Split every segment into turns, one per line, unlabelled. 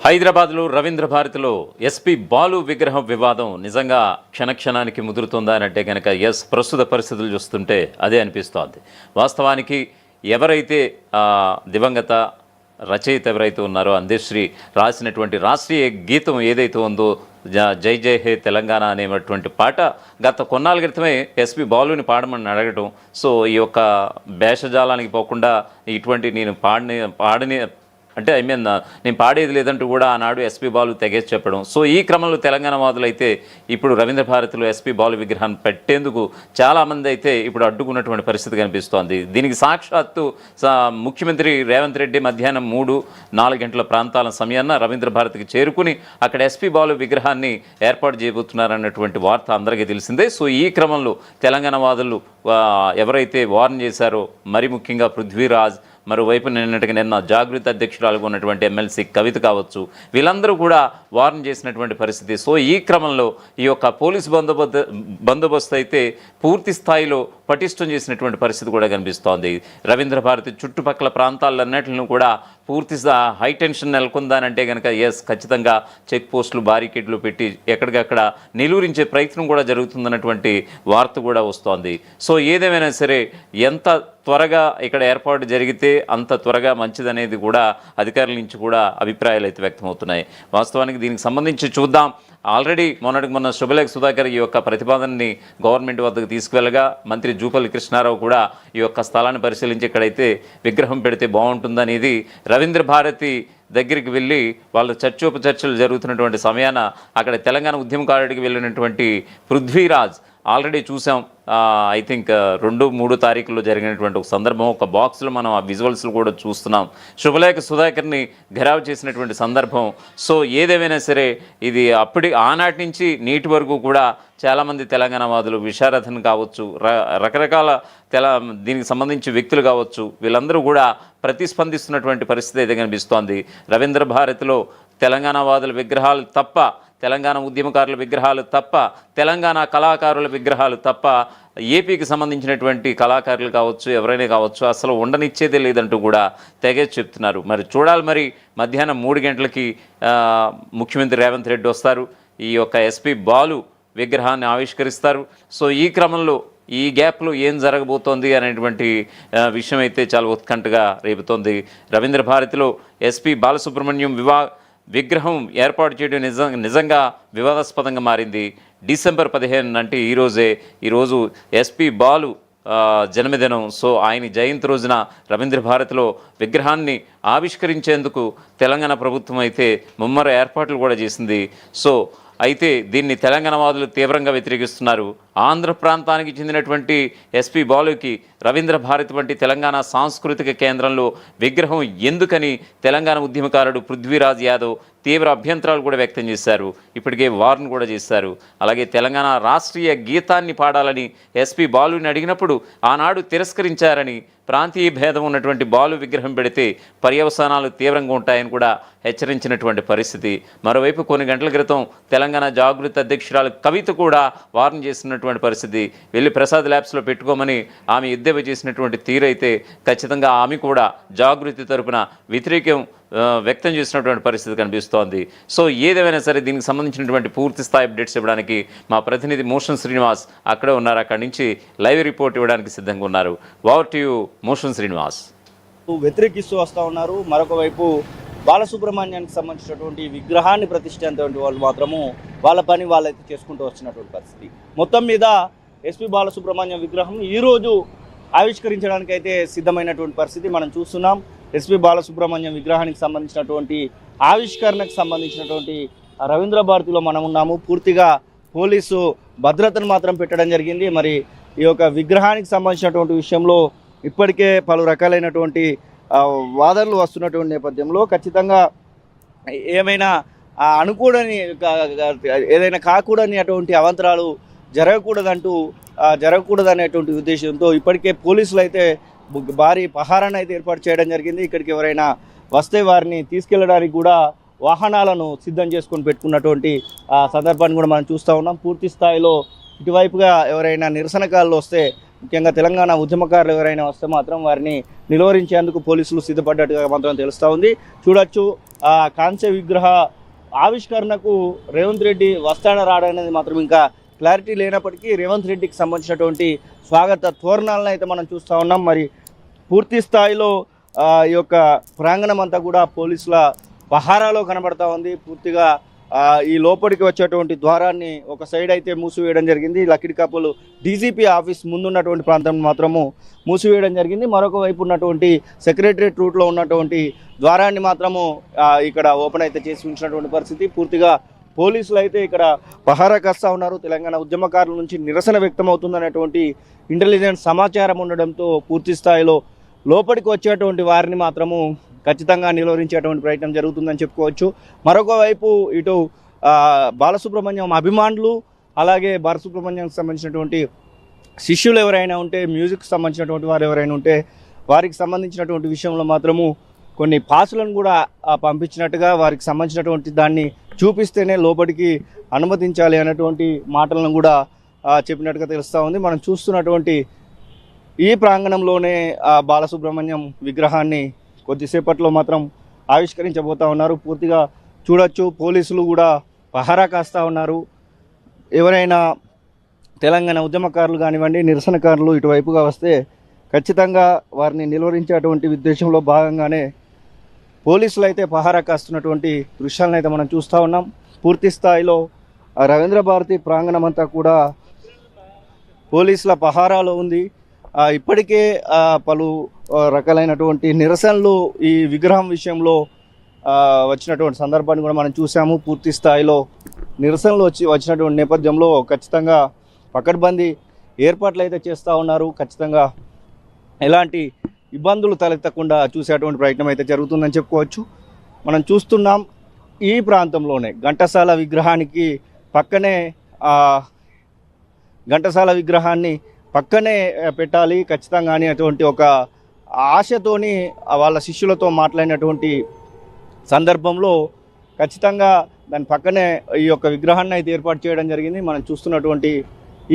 హైదరాబాద్లో రవీంద్ర భారతిలో ఎస్పీ బాలు విగ్రహం వివాదం నిజంగా క్షణక్షణానికి ముదురుతుందా అంటే కనుక ప్రస్తుత పరిస్థితులు చూస్తుంటే అదే అనిపిస్తోంది. వాస్తవానికి ఎవరైతే దివంగత రచయిత ఎవరైతే ఉన్నారో అందశ్రీ రాసినటువంటి రాష్ట్రీయ గీతం ఏదైతే ఉందో జై జై హే తెలంగాణ అనేటువంటి పాట గత కొన్నాళ్ళ క్రితమే ఎస్పీ బాలుని పాడమని అడగటం. సో ఈ యొక్క భేషజాలానికి పోకుండా ఇటువంటి నేను పాడని అంటే నేను పాడేది లేదంటూ కూడా ఆనాడు ఎస్పీ బాలు తెగేసి చెప్పడం. సో ఈ క్రమంలో తెలంగాణ వాదులు అయితే ఇప్పుడు రవీంద్ర భారతిలో ఎస్పీ బాలు విగ్రహాన్ని పెట్టేందుకు చాలామంది అయితే ఇప్పుడు అడ్డుకున్నటువంటి పరిస్థితి కనిపిస్తోంది. దీనికి సాక్షాత్తు ముఖ్యమంత్రి రేవంత్ రెడ్డి మధ్యాహ్నం 3-4 గంటల ప్రాంతాల సమయాన్న రవీంద్ర భారతికి చేరుకుని అక్కడ ఎస్పీ బాలు విగ్రహాన్ని ఏర్పాటు చేయబోతున్నారన్నటువంటి వార్త అందరికీ తెలిసిందే. సో ఈ క్రమంలో తెలంగాణ వాదులు ఎవరైతే వార్న్ చేశారో, మరి ముఖ్యంగా పృథ్వీరాజ్, మరోవైపు నిన్న జాగృతి అధ్యక్షురాలుగా ఉన్నటువంటి ఎమ్మెల్సీ కవిత కావచ్చు, వీళ్ళందరూ కూడా వార్న్ చేసినటువంటి పరిస్థితి. సో ఈ క్రమంలో ఈ యొక్క పోలీసు బందోబస్తు అయితే పూర్తి స్థాయిలో పటిష్టం చేసినటువంటి పరిస్థితి కూడా కనిపిస్తోంది. రవీంద్ర భారతి చుట్టుపక్కల ప్రాంతాలన్నింటిని కూడా పూర్తి హై టెన్షన్ నెలకొందానంటే కనుక ఖచ్చితంగా చెక్ పోస్టులు, బారికేడ్లు పెట్టి ఎక్కడికక్కడ నిలువరించే ప్రయత్నం కూడా జరుగుతుందన్నటువంటి వార్త కూడా వస్తోంది. సో ఏదేమైనా సరే ఎంత త్వరగా ఇక్కడ ఏర్పాటు జరిగితే అంత త్వరగా మంచిదనేది కూడా అధికారుల నుంచి కూడా అభిప్రాయాలు అయితే వ్యక్తమవుతున్నాయి. వాస్తవానికి దీనికి సంబంధించి చూద్దాం. ఆల్రెడీ మొన్న శుభలేఖ సుధాకర్ ఈ యొక్క ప్రతిపాదనని గవర్నమెంట్ వద్దకు తీసుకువెళ్ళగా మంత్రి జూపల్లి కృష్ణారావు కూడా ఈ యొక్క స్థలాన్ని పరిశీలించి ఇక్కడైతే విగ్రహం పెడితే బాగుంటుందనేది రవీంద్ర భారతి దగ్గరికి వెళ్ళి వాళ్ళు చర్చోపచర్చలు జరుగుతున్నటువంటి సమయాన అక్కడ తెలంగాణ ఉద్యమకారుడికి వెళ్ళినటువంటి పృథ్వీరాజ్ ఆల్రెడీ చూసాం. ఐ థింక్ 2-3 తారీఖుల్లో జరిగినటువంటి ఒక సందర్భం, ఒక బాక్స్లో మనం ఆ విజువల్స్లు కూడా చూస్తున్నాం. శుభలేఖ సుధాకర్ని ఘెరావ్ చేసినటువంటి సందర్భం. సో ఏదేమైనా సరే ఇది ఆనాటి నుంచి నీటి వరకు కూడా చాలామంది తెలంగాణ వాదులు, విశారథన్ కావచ్చు, రకరకాల దీనికి సంబంధించి వ్యక్తులు కావచ్చు, వీళ్ళందరూ కూడా ప్రతిస్పందిస్తున్నటువంటి పరిస్థితి అయితే కనిపిస్తోంది. రవీంద్ర భారతిలో తెలంగాణ వాదుల విగ్రహాలు తప్ప, తెలంగాణ ఉద్యమకారుల విగ్రహాలు తప్ప, తెలంగాణ కళాకారుల విగ్రహాలు తప్ప ఏపీకి సంబంధించినటువంటి కళాకారులు కావచ్చు, ఎవరైనా కావచ్చు, అసలు ఉండనిచ్చేదే లేదంటూ కూడా తెగేసి చెప్తున్నారు. మరి చూడాలి, మరి మధ్యాహ్నం 3 గంటలకి ముఖ్యమంత్రి రేవంత్ రెడ్డి వస్తారు, ఈ యొక్క ఎస్పీ బాలు విగ్రహాన్ని ఆవిష్కరిస్తారు. సో ఈ క్రమంలో ఈ గ్యాప్లో ఏం జరగబోతోంది అనేటువంటి విషయం అయితే చాలా ఉత్కంఠగా రేపుతోంది. రవీంద్ర భారతిలో ఎస్పీ బాలసుబ్రహ్మణ్యం విగ్రహం ఏర్పాటు చేయడం నిజంగా వివాదాస్పదంగా మారింది. డిసెంబర్ 15 అంటే ఈరోజు ఎస్పీ బాలు జన్మదినం. సో ఆయన జయంతి రోజున రవీంద్ర భారతిలో విగ్రహాన్ని ఆవిష్కరించేందుకు తెలంగాణ ప్రభుత్వం అయితే ముమ్మర ఏర్పాట్లు కూడా చేసింది. సో అయితే దీన్ని తెలంగాణ వాదులు తీవ్రంగా వ్యతిరేకిస్తున్నారు. ఆంధ్ర ప్రాంతానికి చెందినటువంటి ఎస్పీ బాలుకి రవీంద్ర భారతి వంటి తెలంగాణ సాంస్కృతిక కేంద్రంలో విగ్రహం ఎందుకని తెలంగాణ ఉద్యమకారుడు పృథ్వీరాజ్ యాదవ్ తీవ్ర అభ్యంతరాలు కూడా వ్యక్తం చేశారు. ఇప్పటికే వార్న్ కూడా చేశారు. అలాగే తెలంగాణ రాష్ట్రీయ గీతాన్ని పాడాలని ఎస్పీ బాలుని అడిగినప్పుడు ఆనాడు తిరస్కరించారని, ప్రాంతీయ భేదం ఉన్నటువంటి బాలు విగ్రహం పెడితే పర్యవసానాలు తీవ్రంగా ఉంటాయని కూడా హెచ్చరించినటువంటి పరిస్థితి. మరోవైపు కొన్ని గంటల క్రితం తెలంగాణ జాగృతి అధ్యక్షురాలు కవిత కూడా వార్న్ చేసినటువంటి పరిస్థితి. వెళ్ళి ప్రసాద్ ల్యాబ్స్లో పెట్టుకోమని ఆమె ఎద్దేవా చేసినటువంటి తీరైతే ఖచ్చితంగా ఆమె కూడా జాగృతి తరపున వ్యక్తం చేసినటువంటి పరిస్థితి కనిపిస్తోంది. సో ఏదేమైనా సరే దీనికి సంబంధించినటువంటి పూర్తి స్థాయి అప్డేట్స్ ఇవ్వడానికి మా ప్రతినిధి మోషన్ శ్రీనివాస్ అక్కడే ఉన్నారు. అక్కడి నుంచి లైవ్ రిపోర్ట్ ఇవ్వడానికి సిద్ధంగా ఉన్నారు. Over to you motion Srinivas.
వ్యతిరేకిస్తూ వస్తూ ఉన్నారు. మరొక వైపు బాలసుబ్రహ్మణ్యానికి సంబంధించినటువంటి విగ్రహాన్ని ప్రతిష్ఠించేటువంటి వాళ్ళు మాత్రము వాళ్ళ పని వాళ్ళైతే చేసుకుంటూ వచ్చినటువంటి పరిస్థితి. మొత్తం మీద ఎస్పీ బాలసుబ్రహ్మణ్యం విగ్రహం ఈరోజు ఆవిష్కరించడానికి అయితే సిద్ధమైనటువంటి పరిస్థితి మనం చూస్తున్నాం. ఎస్పీ బాలసుబ్రహ్మణ్యం విగ్రహానికి సంబంధించినటువంటి ఆవిష్కరణకు సంబంధించినటువంటి రవీంద్ర భారతిలో మనం ఉన్నాము. పూర్తిగా పోలీసు భద్రతను మాత్రం పెట్టడం జరిగింది. మరి ఈ యొక్క విగ్రహానికి సంబంధించినటువంటి విషయంలో ఇప్పటికే పలు రకాలైనటువంటి వాదనలు వస్తున్నటువంటి నేపథ్యంలో ఖచ్చితంగా ఏమైనా అనుకూడని, ఏదైనా కాకూడని అటువంటి అవాంతరాలు జరగకూడదనేటువంటి ఉద్దేశంతో ఇప్పటికే పోలీసులు అయితే భారీ పహారాన్ని అయితే ఏర్పాటు చేయడం జరిగింది. ఇక్కడికి ఎవరైనా వస్తే వారిని తీసుకెళ్లడానికి కూడా వాహనాలను సిద్ధం చేసుకొని పెట్టుకున్నటువంటి సందర్భాన్ని కూడా మనం చూస్తూ ఉన్నాం. పూర్తి స్థాయిలో ఇటువైపుగా ఎవరైనా నిరసనకారులు వస్తే, ముఖ్యంగా తెలంగాణ ఉద్యమకారులు ఎవరైనా వస్తే మాత్రం వారిని నిలువరించేందుకు పోలీసులు సిద్ధపడ్డట్టుగా మాత్రం తెలుస్తూ ఉంది. చూడొచ్చు కాంస్య విగ్రహ ఆవిష్కరణకు రేవంత్ రెడ్డి వస్తాడా రాడా అనేది మాత్రం ఇంకా క్లారిటీ లేనప్పటికీ రేవంత్ రెడ్డికి సంబంధించినటువంటి స్వాగత తోరణాలను అయితే మనం చూస్తూ ఉన్నాం. మరి పూర్తి స్థాయిలో ఈ యొక్క ప్రాంగణం అంతా కూడా పోలీసుల పహారాలో కనబడతా ఉంది. పూర్తిగా ఈ లోపలికి వచ్చేటువంటి ద్వారాన్ని ఒక సైడ్ అయితే మూసివేయడం జరిగింది. లకిడికాపులు డీజీపీ ఆఫీస్ ముందున్నటువంటి ప్రాంతం మాత్రము మూసివేయడం జరిగింది. మరొక వైపు ఉన్నటువంటి సెక్రటరియట్ రూట్లో ఉన్నటువంటి ద్వారాన్ని మాత్రము ఇక్కడ ఓపెన్ అయితే చేసి ఉంచినటువంటి పరిస్థితి. పూర్తిగా పోలీసులు అయితే ఇక్కడ పహారా కాస్తా ఉన్నారు. తెలంగాణ ఉద్యమకారుల నుంచి నిరసన వ్యక్తం అవుతుందనేటువంటి ఇంటెలిజెన్స్ సమాచారం ఉండడంతో పూర్తి స్థాయిలో లోపలికి వచ్చేటువంటి వారిని మాత్రము ఖచ్చితంగా నిలువరించేటువంటి ప్రయత్నం జరుగుతుందని చెప్పుకోవచ్చు. మరొక వైపు ఇటు బాలసుబ్రహ్మణ్యం అభిమానులు అలాగే బాలసుబ్రహ్మణ్యంకి సంబంధించినటువంటి శిష్యులు ఎవరైనా ఉంటే, మ్యూజిక్ సంబంధించినటువంటి వారు ఎవరైనా ఉంటే వారికి సంబంధించినటువంటి విషయంలో మాత్రము కొన్ని పాసులను కూడా పంపించినట్టుగా వారికి సంబంధించినటువంటి దాన్ని చూపిస్తేనే లోపలికి అనుమతించాలి అనేటువంటి మాటలను కూడా చెప్పినట్టుగా తెలుస్తూ ఉంది. మనం చూస్తున్నటువంటి ఈ ప్రాంగణంలోనే బాలసుబ్రహ్మణ్యం విగ్రహాన్ని కొద్దిసేపట్లో మాత్రం ఆవిష్కరించబోతూ ఉన్నారు. పూర్తిగా చూడొచ్చు, పోలీసులు కూడా పహారా కాస్తూ ఉన్నారు. ఎవరైనా తెలంగాణ ఉద్యమకారులు కానివ్వండి, నిరసనకారులు ఇటువైపుగా వస్తే ఖచ్చితంగా వారిని నిలువరించేటువంటి ఉద్దేశంలో భాగంగానే పోలీసులు అయితే పహారా కాస్తున్నటువంటి దృశ్యాలను అయితే మనం చూస్తూ ఉన్నాం. పూర్తి స్థాయిలో రవీంద్ర భారతి ప్రాంగణం అంతా కూడా పోలీసుల పహారాలో ఉంది. ఇప్పటికే పలు రకాలైనటువంటి నిరసనలు ఈ విగ్రహం విషయంలో వచ్చినటువంటి సందర్భాన్ని కూడా మనం చూసాము. పూర్తి స్థాయిలో నిరసనలు వచ్చినటువంటి నేపథ్యంలో ఖచ్చితంగా పకడ్బందీ ఏర్పాట్లు అయితే చేస్తూ ఉన్నారు. ఖచ్చితంగా ఎలాంటి ఇబ్బందులు తలెత్తకుండా చూసేటువంటి ప్రయత్నం అయితే జరుగుతుందని చెప్పుకోవచ్చు. మనం చూస్తున్నాం ఈ ప్రాంతంలోనే ఘంటసాల విగ్రహానికి పక్కనే ఘంటసాల విగ్రహాన్ని పక్కనే పెట్టాలి ఖచ్చితంగా అనేటువంటి ఒక ఆశతోని వాళ్ళ శిష్యులతో మాట్లాడినటువంటి సందర్భంలో ఖచ్చితంగా దాని పక్కనే ఈ యొక్క విగ్రహాన్ని అయితే ఏర్పాటు చేయడం జరిగింది. మనం చూస్తున్నటువంటి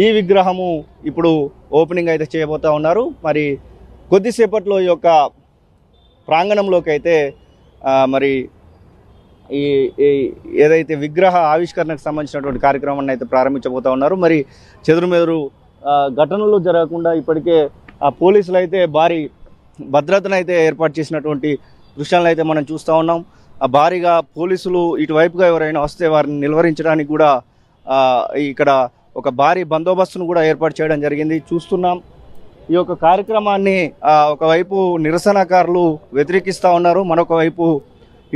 ఈ విగ్రహము ఇప్పుడు ఓపెనింగ్ అయితే చేయబోతూ ఉన్నారు. మరి కొద్దిసేపట్లో ఈ యొక్క ప్రాంగణంలోకి అయితే మరి ఈ ఏదైతే విగ్రహ ఆవిష్కరణకు సంబంధించినటువంటి కార్యక్రమాన్ని అయితే ప్రారంభించబోతూ ఉన్నారు. మరి చెదురుమెదురు ఘటనలు జరగకుండా ఇప్పటికే పోలీసులు అయితే భారీ భద్రతను అయితే ఏర్పాటు చేసినటువంటి దృశ్యాలను అయితే మనం చూస్తూ ఉన్నాం. భారీగా పోలీసులు ఇటువైపుగా ఎవరైనా వస్తే వారిని నిలువరించడానికి కూడా ఇక్కడ ఒక భారీ బందోబస్తును కూడా ఏర్పాటు చేయడం జరిగింది. చూస్తున్నాం ఈ యొక్క కార్యక్రమాన్ని ఒకవైపు నిరసనకారులు వ్యతిరేకిస్తూ ఉన్నారు, మరొక వైపు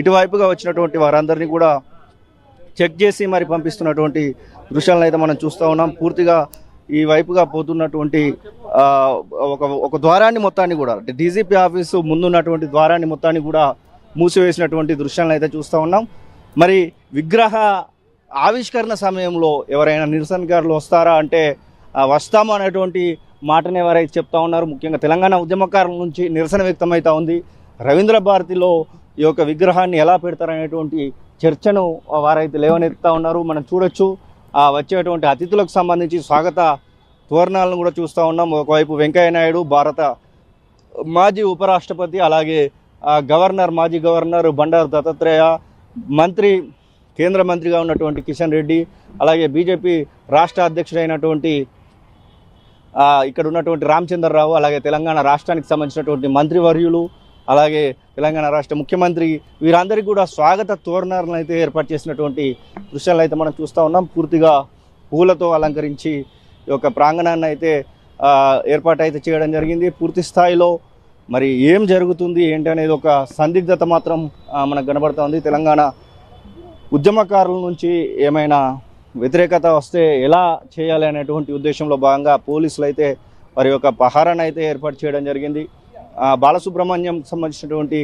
ఇటువైపుగా వచ్చినటువంటి వారందరినీ కూడా చెక్ చేసి మరి పంపిస్తున్నటువంటి దృశ్యాలను అయితే మనం చూస్తూ ఉన్నాం. పూర్తిగా ఈ వైపుగా పోతున్నటువంటి ఒక ద్వారాన్ని మొత్తాన్ని కూడా డీజీపీ ఆఫీసు ముందున్నటువంటి ద్వారాన్ని మొత్తాన్ని కూడా మూసివేసినటువంటి దృశ్యాలను అయితే చూస్తూ ఉన్నాం. మరి విగ్రహ ఆవిష్కరణ సమయంలో ఎవరైనా నిరసనకారులు వస్తారా అంటే వస్తాము అనేటువంటి మాటను ఎవరైతే చెప్తా ఉన్నారు. ముఖ్యంగా తెలంగాణ ఉద్యమకారుల నుంచి నిరసన వ్యక్తమవుతా ఉంది. రవీంద్ర భారతిలో ఈ యొక్క విగ్రహాన్ని ఎలా పెడతారనేటువంటి చర్చను వారైతే లేవనెత్తుతా ఉన్నారు. మనం చూడొచ్చు వచ్చేటువంటి అతిథులకు సంబంధించి స్వాగత తోరణాలను కూడా చూస్తూ ఉన్నాం. ఒకవైపు వెంకయ్య నాయుడు, భారత మాజీ ఉపరాష్ట్రపతి, అలాగే మాజీ గవర్నర్ బండారు దత్తాత్రేయ, కేంద్ర మంత్రిగా ఉన్నటువంటి కిషన్ రెడ్డి, అలాగే బీజేపీ రాష్ట్ర అధ్యక్షుడైనటువంటి ఇక్కడ ఉన్నటువంటి రామచంద్రరావు, అలాగే తెలంగాణ రాష్ట్రానికి సంబంధించినటువంటి మంత్రివర్యులు, అలాగే తెలంగాణ రాష్ట్ర ముఖ్యమంత్రి, వీరందరికీ కూడా స్వాగత తోరణాలను అయితే ఏర్పాటు చేసినటువంటి దృశ్యాలు అయితే మనం చూస్తూ ఉన్నాం. పూర్తిగా పూలతో అలంకరించి ఈ యొక్క ప్రాంగణాన్ని అయితే ఏర్పాటు అయితే చేయడం జరిగింది. పూర్తి స్థాయిలో మరి ఏం జరుగుతుంది ఏంటి అనేది ఒక సందిగ్ధత మాత్రం మనకు కనబడుతూ ఉంది. తెలంగాణ ఉద్యమకారుల నుంచి ఏమైనా వ్యతిరేకత వస్తే ఎలా చేయాలి అనేటువంటి ఉద్దేశంలో భాగంగా పోలీసులు అయితే వారి యొక్క పహారాన్ని అయితే ఏర్పాటు చేయడం జరిగింది. బాలసుబ్రహ్మణ్యం సంబంధించినటువంటి